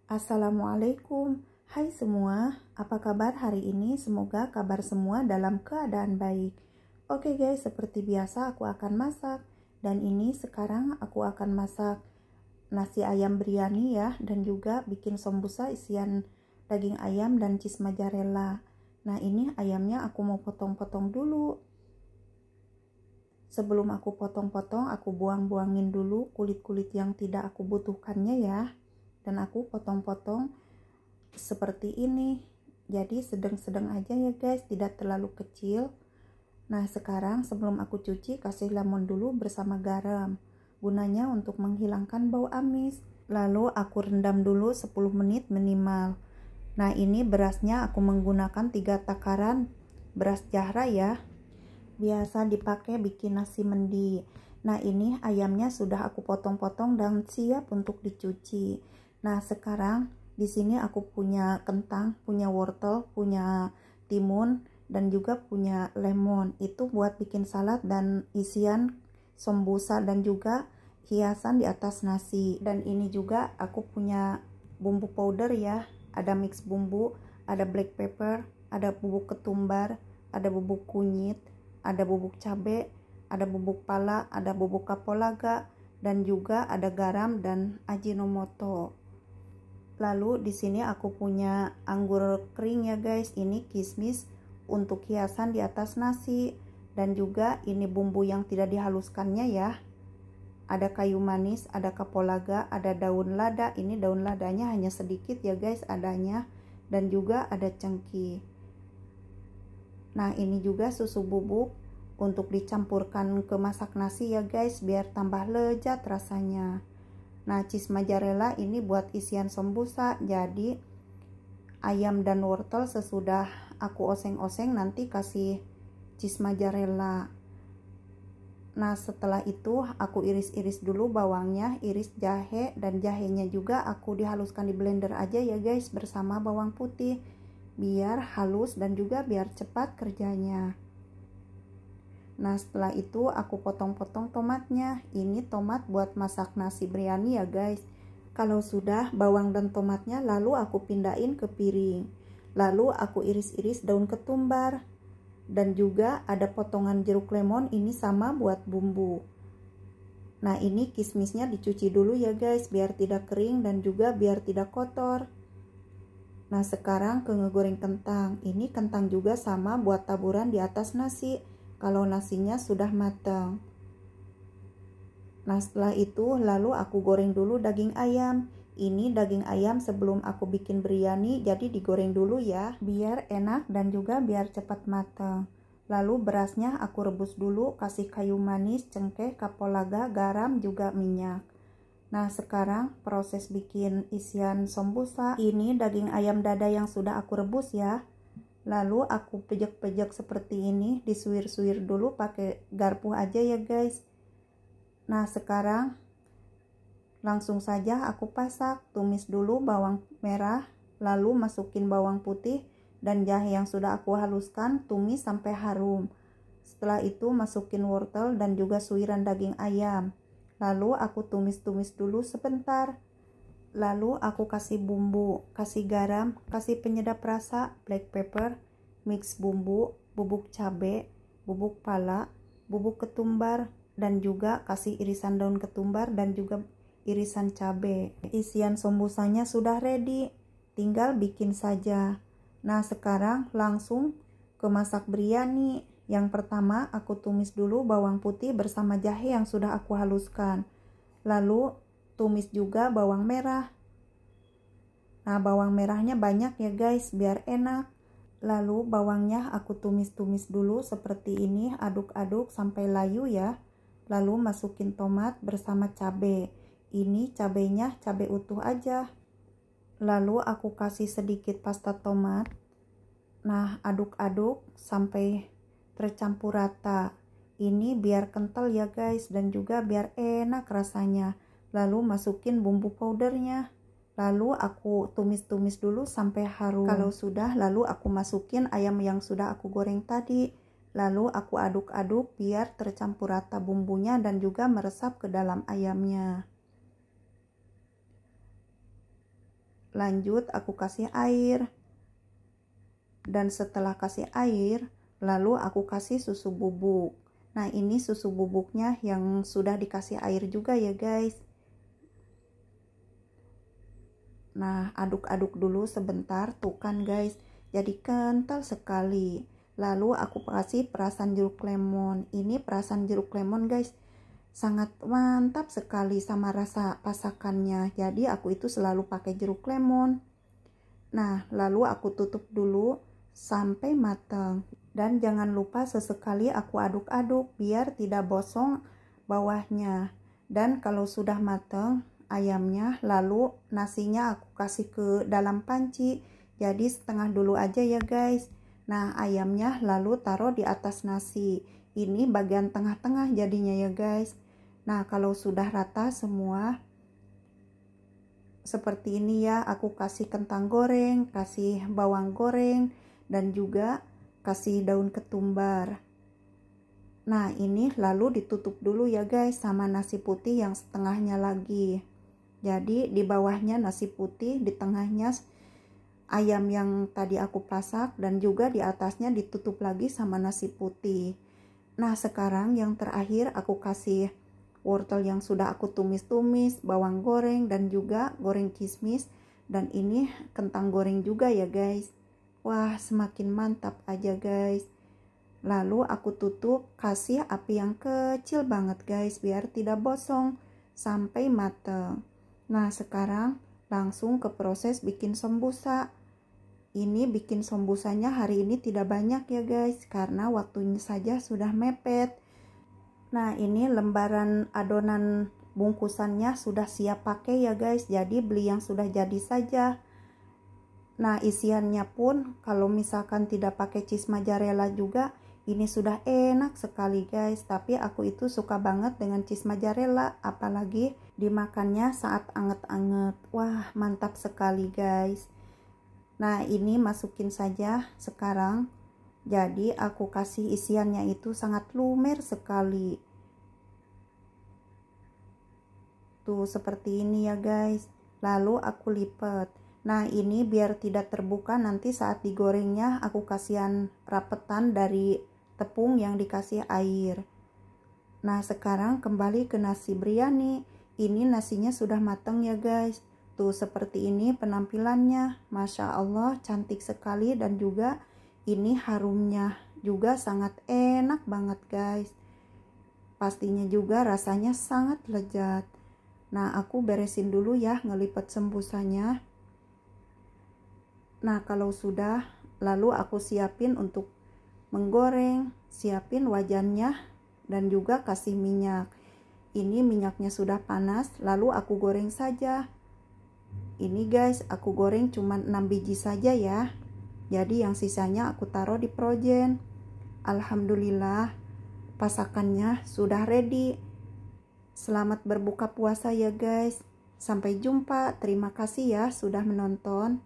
Assalamualaikum, hai semua, apa kabar hari ini? Semoga kabar semua dalam keadaan baik. Oke guys, seperti biasa aku akan masak. Dan ini sekarang aku akan masak nasi ayam biryani ya. Dan juga bikin sambusa isian daging ayam dan cheese mozzarella. Nah ini ayamnya aku mau potong-potong dulu. Sebelum aku potong-potong, aku buang-buangin dulu kulit-kulit yang tidak aku butuhkannya ya. Dan aku potong-potong seperti ini, jadi sedang-sedang aja ya guys, tidak terlalu kecil. Nah sekarang sebelum aku cuci, kasih lemon dulu bersama garam, gunanya untuk menghilangkan bau amis. Lalu aku rendam dulu 10 menit minimal. Nah ini berasnya aku menggunakan 3 takaran beras Zahra ya, biasa dipakai bikin nasi mendi. Nah ini ayamnya sudah aku potong-potong dan siap untuk dicuci. Nah sekarang di sini aku punya kentang, punya wortel, punya timun, dan juga punya lemon. Itu buat bikin salad dan isian sambusa dan juga hiasan di atas nasi. Dan ini juga aku punya bumbu powder ya. Ada mix bumbu, ada black pepper, ada bubuk ketumbar, ada bubuk kunyit, ada bubuk cabai, ada bubuk pala, ada bubuk kapulaga, dan juga ada garam dan ajinomoto. Lalu di sini aku punya anggur kering ya guys, ini kismis untuk hiasan di atas nasi. Dan juga ini bumbu yang tidak dihaluskannya ya. Ada kayu manis, ada kapulaga, ada daun lada. Ini daun ladanya hanya sedikit ya guys adanya. Dan juga ada cengkeh. Nah ini juga susu bubuk untuk dicampurkan ke masak nasi ya guys, biar tambah lezat rasanya. Nah cheese mozzarella ini buat isian sambusa, jadi ayam dan wortel sesudah aku oseng-oseng nanti kasih cheese mozzarella. Nah setelah itu aku iris-iris dulu bawangnya, iris jahe, dan jahenya juga aku dihaluskan di blender aja ya guys bersama bawang putih, biar halus dan juga biar cepat kerjanya. Nah setelah itu aku potong-potong tomatnya. Ini tomat buat masak nasi biryani ya guys. Kalau sudah bawang dan tomatnya, lalu aku pindahin ke piring. Lalu aku iris-iris daun ketumbar. Dan juga ada potongan jeruk lemon, ini sama buat bumbu. Nah ini kismisnya dicuci dulu ya guys, biar tidak kering dan juga biar tidak kotor. Nah sekarang ke ngegoreng kentang. Ini kentang juga sama buat taburan di atas nasi kalau nasinya sudah matang. Nah setelah itu lalu aku goreng dulu daging ayam. Ini daging ayam sebelum aku bikin biryani, jadi digoreng dulu ya, biar enak dan juga biar cepat matang. Lalu berasnya aku rebus dulu, kasih kayu manis, cengkeh, kapulaga, garam, juga minyak. Nah sekarang proses bikin isian sambusa. Ini daging ayam dada yang sudah aku rebus ya. Lalu aku pejak-pejak seperti ini, disuir-suir dulu pakai garpu aja ya guys. Nah sekarang langsung saja aku pasak. Tumis dulu bawang merah, lalu masukin bawang putih dan jahe yang sudah aku haluskan, tumis sampai harum. Setelah itu masukin wortel dan juga suiran daging ayam. Lalu aku tumis-tumis dulu sebentar. Lalu aku kasih bumbu, kasih garam, kasih penyedap rasa, black pepper, mix bumbu, bubuk cabai, bubuk pala, bubuk ketumbar, dan juga kasih irisan daun ketumbar dan juga irisan cabai. Isian sambusanya sudah ready, tinggal bikin saja. Nah sekarang langsung ke masak biryani. Yang pertama aku tumis dulu bawang putih bersama jahe yang sudah aku haluskan. Lalu tumis juga bawang merah. Nah bawang merahnya banyak ya guys biar enak. Lalu bawangnya aku tumis-tumis dulu seperti ini, aduk-aduk sampai layu ya. Lalu masukin tomat bersama cabai. Ini cabainya cabai utuh aja. Lalu aku kasih sedikit pasta tomat. Nah aduk-aduk sampai tercampur rata. Ini biar kental ya guys dan juga biar enak rasanya. Lalu masukin bumbu powdernya. Lalu aku tumis-tumis dulu sampai harum. Kalau sudah, lalu aku masukin ayam yang sudah aku goreng tadi. Lalu aku aduk-aduk biar tercampur rata bumbunya dan juga meresap ke dalam ayamnya. lanjut aku kasih air. Dan setelah kasih air, lalu aku kasih susu bubuk. Nah, ini susu bubuknya yang sudah dikasih air juga ya guys. Nah, aduk-aduk dulu sebentar, tuh kan guys, jadi kental sekali. Lalu aku kasih perasan jeruk lemon. Ini perasan jeruk lemon guys, sangat mantap sekali sama rasa pasakannya. Jadi aku itu selalu pakai jeruk lemon. Nah, lalu aku tutup dulu sampai matang. Dan jangan lupa sesekali aku aduk-aduk biar tidak bosong bawahnya. Dan kalau sudah matang ayamnya, lalu nasinya aku kasih ke dalam panci. Jadi setengah dulu aja ya guys. Nah, ayamnya lalu taruh di atas nasi. Ini bagian tengah-tengah jadinya ya guys. Nah, kalau sudah rata semua seperti ini ya, aku kasih kentang goreng, kasih bawang goreng, dan juga kasih daun ketumbar. Nah, ini lalu ditutup dulu ya guys sama nasi putih yang setengahnya lagi. Jadi di bawahnya nasi putih, di tengahnya ayam yang tadi aku pasak, dan juga di atasnya ditutup lagi sama nasi putih. Nah, sekarang yang terakhir aku kasih wortel yang sudah aku tumis-tumis, bawang goreng, dan juga goreng kismis. Dan ini kentang goreng juga ya guys. Wah, semakin mantap aja guys. Lalu aku tutup, kasih api yang kecil banget guys, biar tidak bosong sampai matang. Nah, sekarang langsung ke proses bikin sambusa. Ini bikin sambusanya hari ini tidak banyak ya guys, karena waktunya saja sudah mepet. Nah, ini lembaran adonan bungkusannya sudah siap pakai ya guys, jadi beli yang sudah jadi saja. Nah, isiannya pun kalau misalkan tidak pakai cheese mozzarella juga, ini sudah enak sekali guys. Tapi aku itu suka banget dengan cheese mozzarella, apalagi dimakannya saat anget-anget. Wah, mantap sekali guys. Nah, ini masukin saja sekarang. Jadi aku kasih isiannya itu sangat lumer sekali. Tuh seperti ini ya guys. Lalu aku lipat. Nah, ini biar tidak terbuka nanti saat digorengnya, aku kasihan rapetan dari tepung yang dikasih air. Nah, sekarang kembali ke nasi biryani. Ini nasinya sudah matang ya guys. Tuh seperti ini penampilannya. Masya Allah, cantik sekali, dan juga ini harumnya juga sangat enak banget guys. Pastinya juga rasanya sangat lezat. Nah, aku beresin dulu ya ngelipat sambusanya. Nah, kalau sudah, lalu aku siapin untuk menggoreng, siapin wajannya, dan juga kasih minyak. Ini minyaknya sudah panas, lalu aku goreng saja. Ini guys, aku goreng cuma 6 biji saja ya. Jadi yang sisanya aku taruh di projen. Alhamdulillah, pasakannya sudah ready. Selamat berbuka puasa ya guys. Sampai jumpa, terima kasih ya sudah menonton.